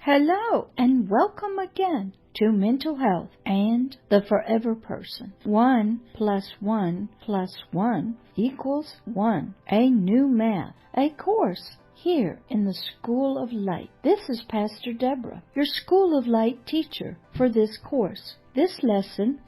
Hello and welcome again to Mental Health and the Forever Person. 1 + 1 + 1 = 1. A new math, a course here in the School of Light. This is Pastor Deborah, your School of Light teacher for this course. This lesson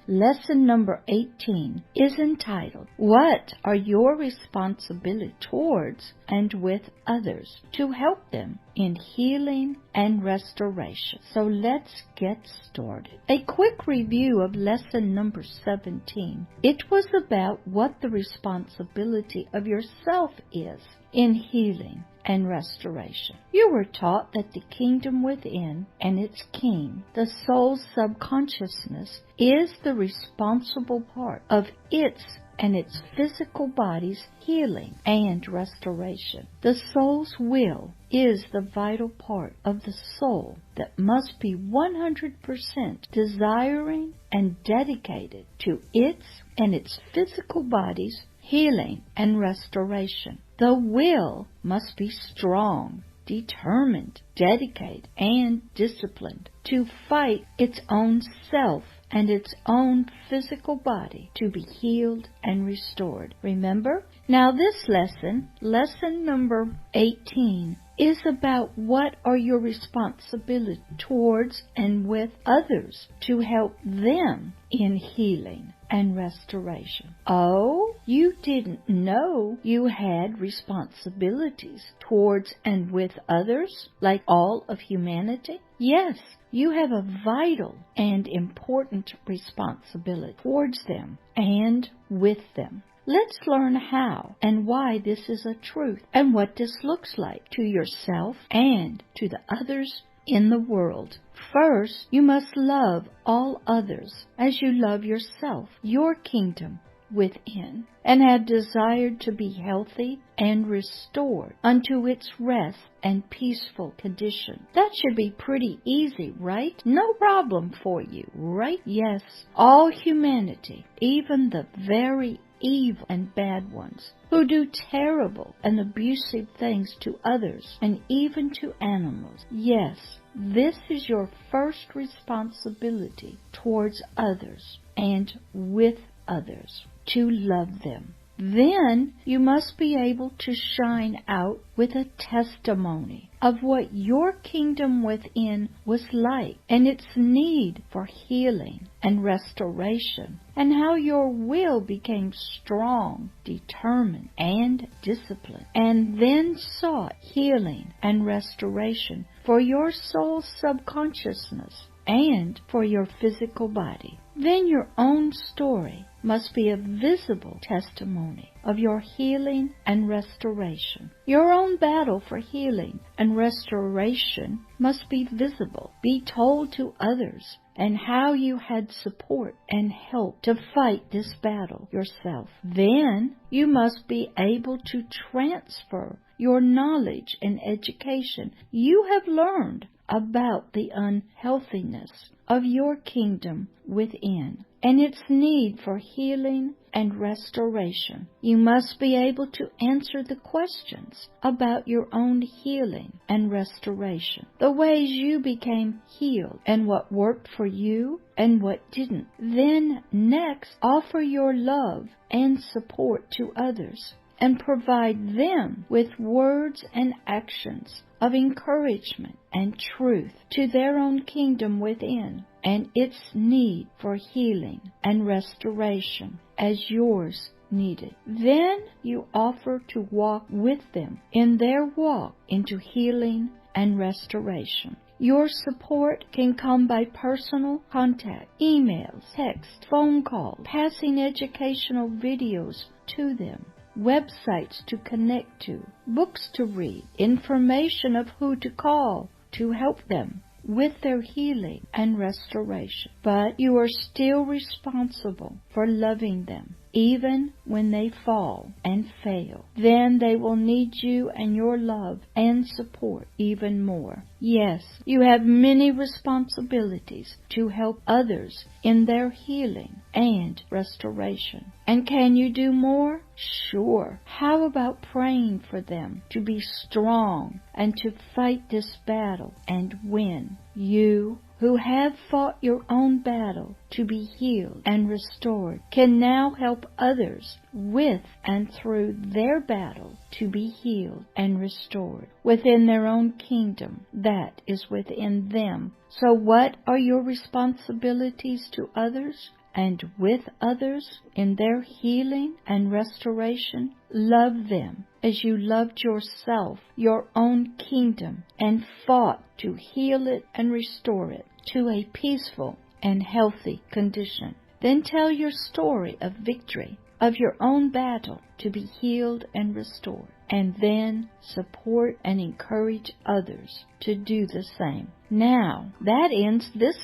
number 18, is entitled, What are your responsibilities towards and with others to help them in healing and restoration? So let's get started. A quick review of lesson number 17. It was about what the responsibility of yourself is in healing and restoration. You were taught that the kingdom within and its king, the soul's subconsciousness, is the responsible part of its and its physical body's healing and restoration. The soul's will is the vital part of the soul that must be 100% desiring and dedicated to its and its physical body's healing and restoration. The will must be strong, determined, dedicated, and disciplined to fight its own self and its own physical body to be healed and restored. Remember? Now this lesson number 18, is about what are your responsibilities towards and with others to help them in healing and restoration. Oh, you didn't know you had responsibilities towards and with others, like all of humanity? Yes, you have a vital and important responsibility towards them and with them. Let's learn how and why this is a truth and what this looks like to yourself and to the others in the world. First, you must love all others as you love yourself, your kingdom within, and have desired to be healthy and restored unto its rest and peaceful condition. That should be pretty easy, right? No problem for you, right? Yes, all humanity, even the very evil and bad ones, who do terrible and abusive things to others and even to animals. Yes, this is your first responsibility towards others and with others, to love them. Then you must be able to shine out with a testimony of what your kingdom within was like and its need for healing and restoration, and how your will became strong, determined, and disciplined, and then sought healing and restoration for your soul's subconsciousness and for your physical body. Then your own story must be a visible testimony of your healing and restoration. Your own battle for healing and restoration must be visible, be told to others, and how you had support and help to fight this battle yourself. Then you must be able to transfer your knowledge and education you have learned about the unhealthiness of your kingdom within and its need for healing and restoration. You must be able to answer the questions about your own healing and restoration, the ways you became healed and what worked for you and what didn't. Then next, offer your love and support to others and provide them with words and actions of encouragement and truth to their own kingdom within and its need for healing and restoration as yours needed. Then you offer to walk with them in their walk into healing and restoration. Your support can come by personal contact, emails, text, phone calls, passing educational videos to them, websites to connect to, books to read, information of who to call to help them with their healing and restoration. But you are still responsible for loving them even when they fall and fail. Then they will need you and your love and support even more. Yes, you have many responsibilities to help others in their healing and restoration. And can you do more? Sure. How about praying for them to be strong and to fight this battle and win? You who have fought your own battle to be healed and restored can now help others with and through their battle to be healed and restored within their own kingdom that is within them. So what are your responsibilities to others and with others in their healing and restoration? Love them as you loved yourself, your own kingdom, and fought to heal it and restore it to a peaceful and healthy condition. Then tell your story of victory, of your own battle to be healed and restored, and then support and encourage others to do the same. Now, that ends this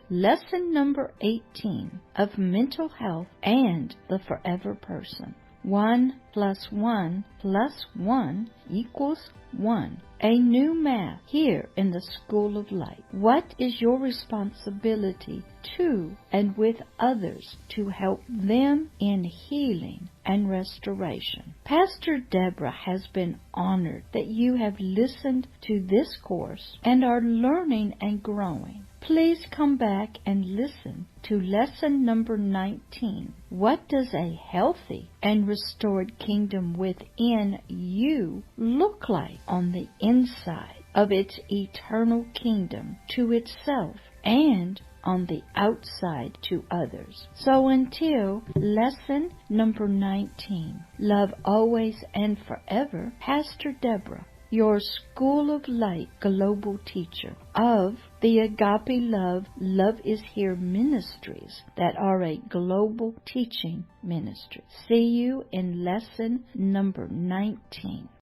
lesson number 18 of mental health and the forever person. 1 plus 1 plus 1 equals 1. A new math here in the School of Light. What is your responsibility to and with others to help them in healing and restoration? Pastor Deborah has been honored that you have listened to this course and are learning and growing. Please come back and listen to lesson number 19. What does a healthy and restored kingdom within you look like on the inside of its eternal kingdom to itself and on the outside to others? So until lesson number 19, love always and forever, Pastor Deborah, your School of Light global teacher of the Agape Love, Love is Here ministries that are a global teaching ministry. See you in lesson number 19.